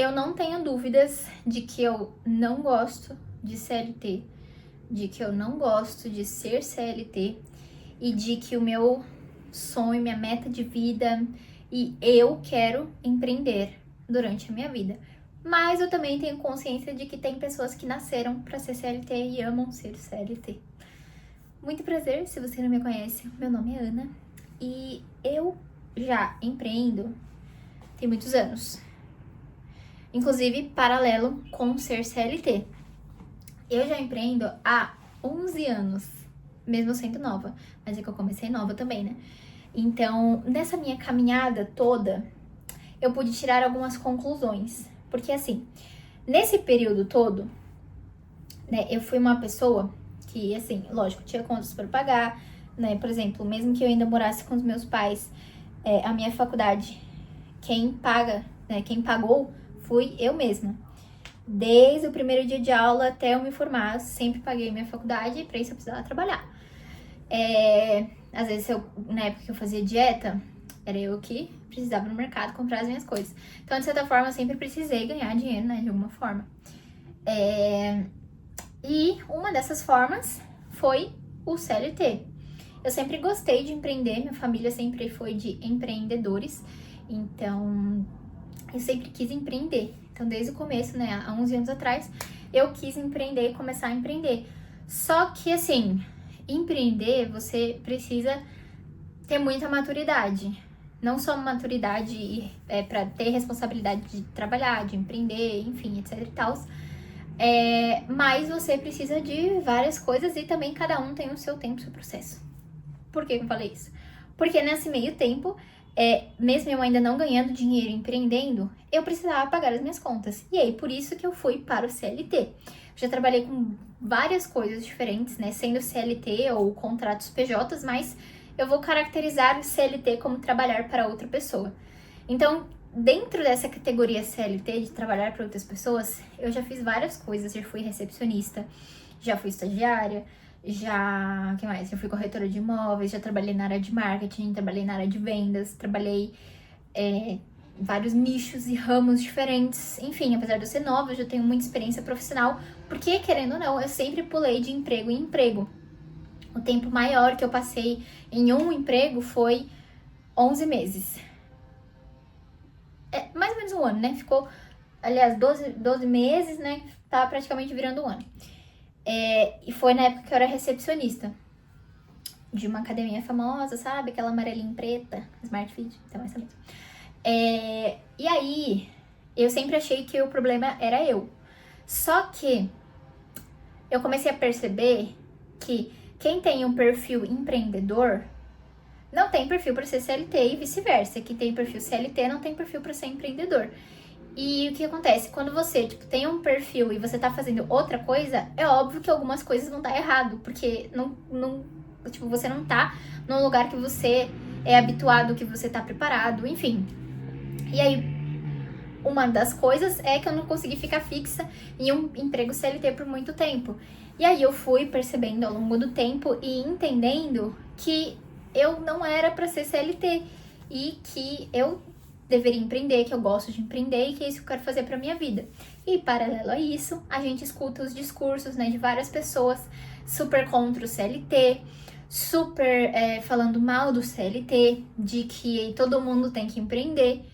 eu não tenho dúvidas de que eu não gosto de CLT, de que eu não gosto de ser CLT e de que o meu sonho, minha meta de vida e eu quero empreender durante a minha vida. Mas eu também tenho consciência de que tem pessoas que nasceram para ser CLT e amam ser CLT. Muito prazer, se você não me conhece, meu nome é Ana e eu já empreendo tem muitos anos. Inclusive paralelo com ser CLT. Eu já empreendo há 11 anos, mesmo sendo nova, mas é que eu comecei nova também, né? Então, nessa minha caminhada toda, eu pude tirar algumas conclusões. Porque assim, nesse período todo, né, eu fui uma pessoa que, assim, lógico, tinha contas para pagar, né? Por exemplo, mesmo que eu ainda morasse com os meus pais, a minha faculdade, quem paga, né, quem pagou fui eu mesma. Desde o primeiro dia de aula até eu me formar, sempre paguei minha faculdade, para isso eu precisava trabalhar. Às vezes, na época que eu fazia dieta, era eu que precisava no mercado comprar as minhas coisas. Então, de certa forma, eu sempre precisei ganhar dinheiro, né, de alguma forma. E uma dessas formas foi o CLT. Eu sempre gostei de empreender, minha família sempre foi de empreendedores, então eu sempre quis empreender. Então, desde o começo, né, há 11 anos atrás, eu quis empreender e começar a empreender. Só que, assim, empreender, você precisa ter muita maturidade. Não só maturidade para ter responsabilidade de trabalhar, de empreender, enfim, etc e tal. Mas você precisa de várias coisas e também cada um tem o seu tempo, o seu processo. Por que eu falei isso? Porque nesse meio tempo, mesmo eu ainda não ganhando dinheiro empreendendo, eu precisava pagar as minhas contas. E aí, por isso que eu fui para o CLT. Já trabalhei com várias coisas diferentes, né? Sendo CLT ou contratos PJs, mas eu vou caracterizar o CLT como trabalhar para outra pessoa. Então, dentro dessa categoria CLT de trabalhar para outras pessoas, eu já fiz várias coisas. Já fui recepcionista, já fui estagiária, já fui corretora de imóveis, já trabalhei na área de marketing, trabalhei na área de vendas, trabalhei vários nichos e ramos diferentes. Enfim, apesar de eu ser nova, eu já tenho muita experiência profissional, porque, querendo ou não, eu sempre pulei de emprego em emprego. O tempo maior que eu passei em um emprego foi 11 meses. Mais ou menos um ano, né? Ficou, aliás, 12 meses, né? Tava praticamente virando um ano. E foi na época que eu era recepcionista de uma academia famosa, sabe? Aquela amarelinha preta, Smart Fit, então essa mesmo. E aí, eu sempre achei que o problema era eu. Só que eu comecei a perceber que quem tem um perfil empreendedor não tem perfil para ser CLT e vice-versa. Quem tem perfil CLT não tem perfil para ser empreendedor. E o que acontece? Quando você tem um perfil e você tá fazendo outra coisa, é óbvio que algumas coisas vão dar errado, porque você não tá num lugar que você é habituado, que você tá preparado, enfim. E aí, uma das coisas é que eu não consegui ficar fixa em um emprego CLT por muito tempo. E aí eu fui percebendo ao longo do tempo e entendendo que eu não era para ser CLT e que eu deveria empreender, que eu gosto de empreender e que é isso que eu quero fazer para minha vida. E paralelo a isso, a gente escuta os discursos, né, de várias pessoas super contra o CLT, super falando mal do CLT, de que todo mundo tem que empreender.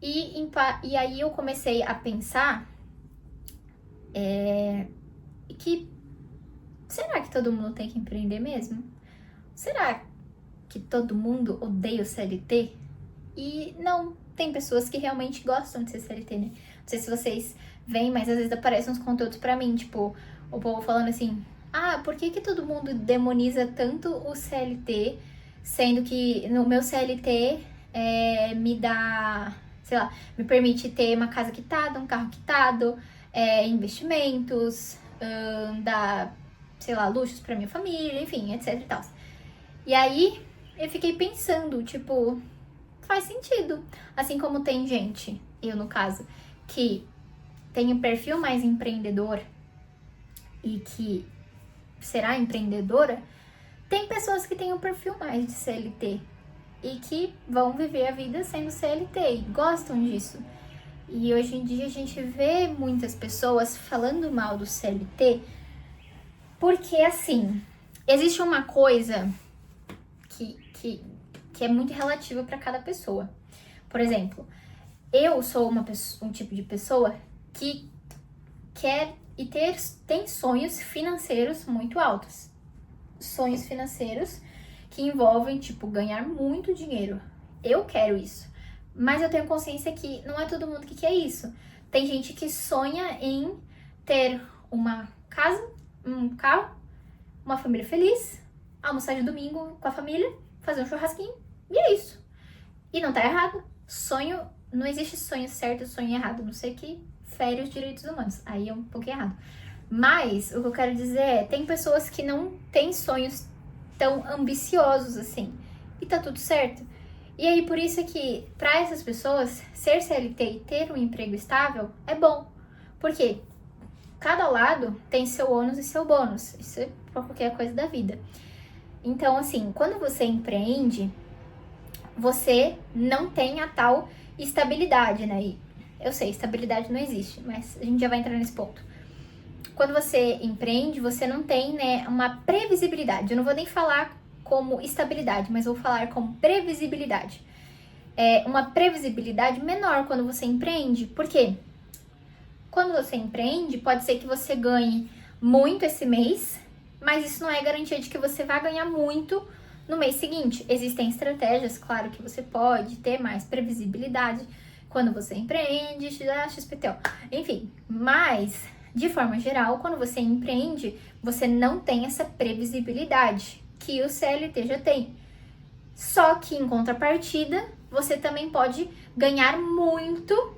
E aí eu comecei a pensar que será que todo mundo tem que empreender mesmo? Será que todo mundo odeia o CLT? E não, tem pessoas que realmente gostam de ser CLT, né? Não sei se vocês veem, mas às vezes aparecem uns conteúdos pra mim, tipo, o povo falando assim, por que todo mundo demoniza tanto o CLT, sendo que no meu CLT me dá, sei lá, me permite ter uma casa quitada, um carro quitado, investimentos, dar, sei lá, luxos pra minha família, enfim, etc e tal. E aí, eu fiquei pensando, tipo, faz sentido. Assim como tem gente, eu no caso, que tem um perfil mais empreendedor e que será empreendedora, tem pessoas que têm um perfil mais de CLT e que vão viver a vida sendo CLT e gostam disso. E hoje em dia a gente vê muitas pessoas falando mal do CLT, porque assim, existe uma coisa que é muito relativa para cada pessoa. Por exemplo, eu sou um tipo de pessoa que quer e tem sonhos financeiros muito altos. Sonhos financeiros que envolvem, tipo, ganhar muito dinheiro. Eu quero isso. Mas eu tenho consciência que não é todo mundo que quer isso. Tem gente que sonha em ter uma casa, um carro, uma família feliz, almoçar de domingo com a família, fazer um churrasquinho, e é isso. E não tá errado. Sonho, não existe sonho certo e sonho errado, a não sei que fere os direitos humanos. Aí é um pouco errado. Mas o que eu quero dizer é, tem pessoas que não têm sonhos tão ambiciosos assim. E tá tudo certo. E aí, por isso é que, para essas pessoas, ser CLT e ter um emprego estável é bom. Porque cada lado tem seu ônus e seu bônus. Isso é pra qualquer coisa da vida. Então, assim, quando você empreende, você não tem a tal estabilidade, né? E eu sei, estabilidade não existe, mas a gente já vai entrar nesse ponto. Quando você empreende, você não tem, né, uma previsibilidade. Eu não vou nem falar como estabilidade, mas vou falar como previsibilidade. É uma previsibilidade menor quando você empreende. Por quê? Quando você empreende, pode ser que você ganhe muito esse mês, mas isso não é garantia de que você vai ganhar muito no mês seguinte. Existem estratégias, claro que você pode ter mais previsibilidade quando você empreende, XPTO, enfim, mas de forma geral, quando você empreende, você não tem essa previsibilidade que o CLT já tem. Só que em contrapartida, você também pode ganhar muito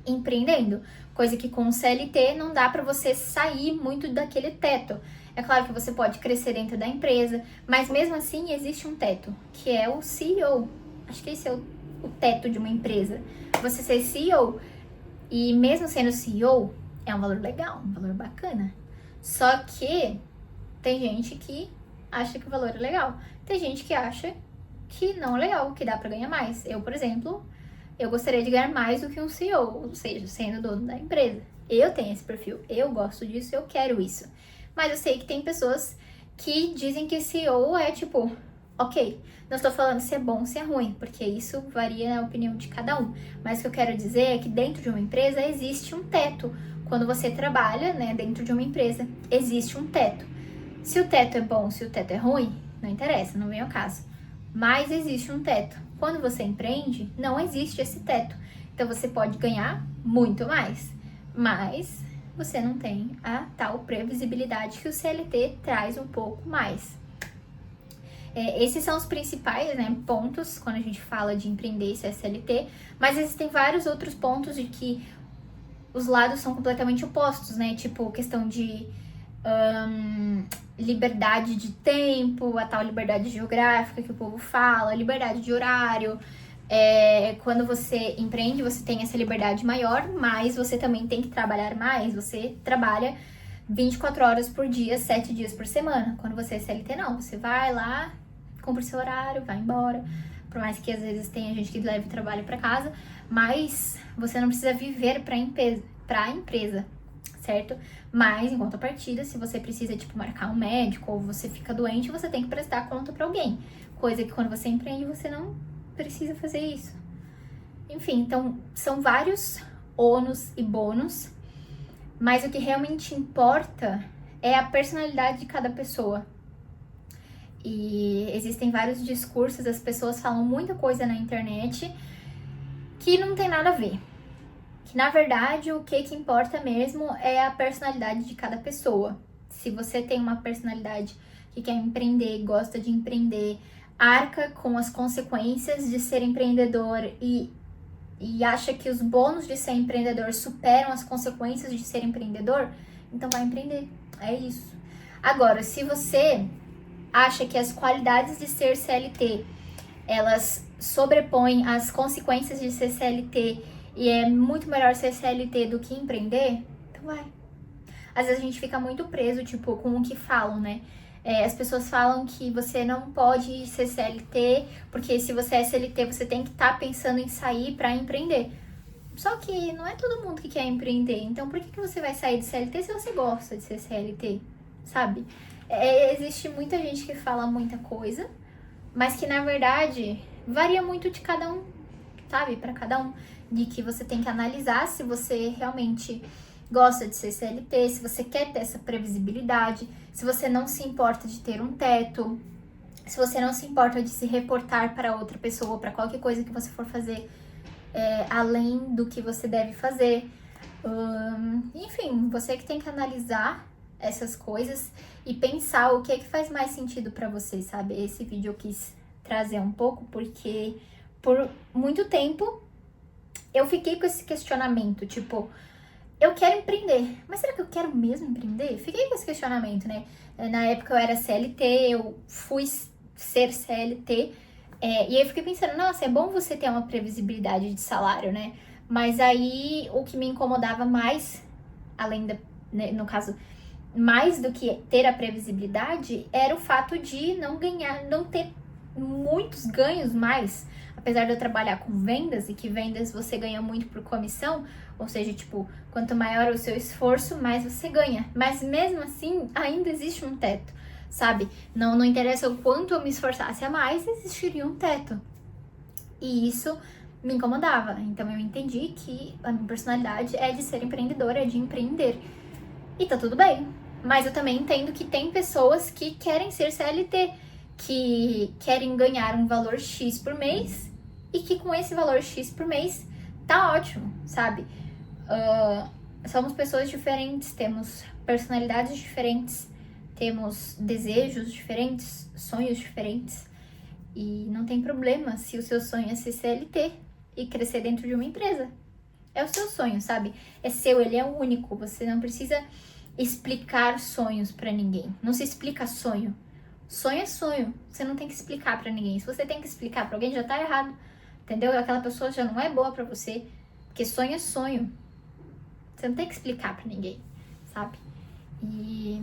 empreendendo, coisa que com o CLT não dá para você sair muito daquele teto. É claro que você pode crescer dentro da empresa, mas mesmo assim existe um teto, que é o CEO. Acho que esse é o teto de uma empresa. Você ser CEO, e mesmo sendo CEO, é um valor legal, um valor bacana. Só que tem gente que acha que o valor é legal. Tem gente que acha que não é legal, que dá pra ganhar mais. Eu, por exemplo, eu gostaria de ganhar mais do que um CEO, ou seja, sendo dono da empresa. Eu tenho esse perfil, eu gosto disso, eu quero isso. Mas eu sei que tem pessoas que dizem que CEO é tipo, ok, não estou falando se é bom ou se é ruim, porque isso varia na opinião de cada um. Mas o que eu quero dizer é que dentro de uma empresa existe um teto. Quando você trabalha, né, dentro de uma empresa, existe um teto. Se o teto é bom, se o teto é ruim, não interessa, não vem ao caso. Mas existe um teto. Quando você empreende, não existe esse teto. Então você pode ganhar muito mais, mas você não tem a tal previsibilidade que o CLT traz um pouco mais. Esses são os principais, né, pontos quando a gente fala de empreender e ser CLT, mas existem vários outros pontos de que os lados são completamente opostos, né? Tipo, questão de liberdade de tempo, a tal liberdade geográfica que o povo fala, liberdade de horário. Quando você empreende, você tem essa liberdade maior, mas você também tem que trabalhar mais. Você trabalha 24 horas por dia, 7 dias por semana. Quando você é CLT, não. Você vai lá, cumpre seu horário, vai embora. Por mais que às vezes tenha gente que leve o trabalho para casa, mas você não precisa viver para a empresa, certo? Mas, em contrapartida, se você precisa, tipo, marcar um médico ou você fica doente, você tem que prestar conta para alguém. Coisa que quando você empreende, você não precisa fazer isso. Enfim, então, são vários ônus e bônus, mas o que realmente importa é a personalidade de cada pessoa. E existem vários discursos, as pessoas falam muita coisa na internet que não tem nada a ver. Que na verdade o que importa mesmo é a personalidade de cada pessoa. Se você tem uma personalidade que quer empreender, gosta de empreender, arca com as consequências de ser empreendedor e acha que os bônus de ser empreendedor superam as consequências de ser empreendedor, então vai empreender. É isso. Agora, se você acha que as qualidades de ser CLT, elas sobrepõem as consequências de ser CLT e é muito melhor ser CLT do que empreender, então vai. Às vezes a gente fica muito preso, tipo, com o que falam, né? As pessoas falam que você não pode ser CLT, porque se você é CLT, você tem que estar pensando em sair para empreender. Só que não é todo mundo que quer empreender. Então, por que você vai sair de CLT se você gosta de ser CLT? Sabe? Existe muita gente que fala muita coisa, mas que na verdade varia muito de cada um, sabe? Para cada um. De que você tem que analisar se você realmente gosta de ser CLT, se você quer ter essa previsibilidade, se você não se importa de ter um teto, se você não se importa de se reportar para outra pessoa, para qualquer coisa que você for fazer além do que você deve fazer. Enfim, você que tem que analisar essas coisas e pensar o que é que faz mais sentido para você, sabe? Esse vídeo eu quis trazer um pouco porque por muito tempo eu fiquei com esse questionamento, tipo, eu quero empreender, mas será que eu quero mesmo empreender? Fiquei com esse questionamento, né? Na época eu era CLT, eu fui ser CLT, e aí eu fiquei pensando, nossa, é bom você ter uma previsibilidade de salário, né? Mas aí o que me incomodava mais, além da, né, no caso, mais do que ter a previsibilidade, era o fato de não ganhar, não ter muitos ganhos mais. Apesar de eu trabalhar com vendas, e que vendas você ganha muito por comissão, ou seja, tipo, quanto maior o seu esforço, mais você ganha. Mas mesmo assim, ainda existe um teto, sabe? Não interessa o quanto eu me esforçasse a mais, existiria um teto. E isso me incomodava. Então eu entendi que a minha personalidade é de ser empreendedora, é de empreender. E tá tudo bem. Mas eu também entendo que tem pessoas que querem ser CLT, que querem ganhar um valor X por mês e que com esse valor X por mês tá ótimo, sabe? Somos pessoas diferentes, temos personalidades diferentes, temos desejos diferentes, sonhos diferentes. E não tem problema se o seu sonho é ser CLT e crescer dentro de uma empresa. É o seu sonho, sabe? É seu, ele é único. Você não precisa explicar sonhos pra ninguém. Não se explica sonho. Sonho é sonho. Você não tem que explicar pra ninguém. Se você tem que explicar pra alguém, já tá errado. Entendeu? Aquela pessoa já não é boa pra você. Porque sonho é sonho. Você não tem que explicar pra ninguém, sabe? E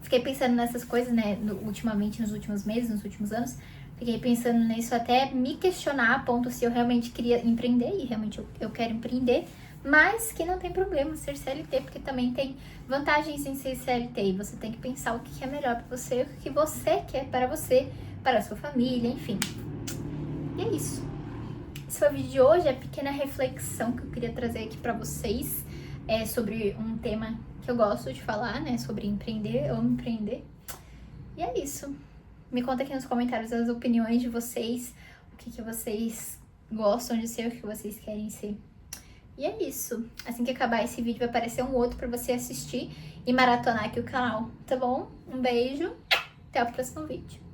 fiquei pensando nessas coisas, né? Ultimamente, nos últimos meses, nos últimos anos. Fiquei pensando nisso até me questionar a ponto se eu realmente queria empreender. E realmente eu quero empreender. Mas que não tem problema ser CLT, porque também tem vantagens em ser CLT. E você tem que pensar o que é melhor pra você, o que você quer para você, para a sua família, enfim. E é isso. Esse foi o vídeo de hoje, a pequena reflexão que eu queria trazer aqui pra vocês sobre um tema que eu gosto de falar, né? Sobre empreender ou empreender. E é isso. Me conta aqui nos comentários as opiniões de vocês, o que vocês gostam de ser, o que vocês querem ser. E é isso. Assim que acabar esse vídeo, vai aparecer um outro pra você assistir e maratonar aqui o canal, tá bom? Um beijo, até o próximo vídeo.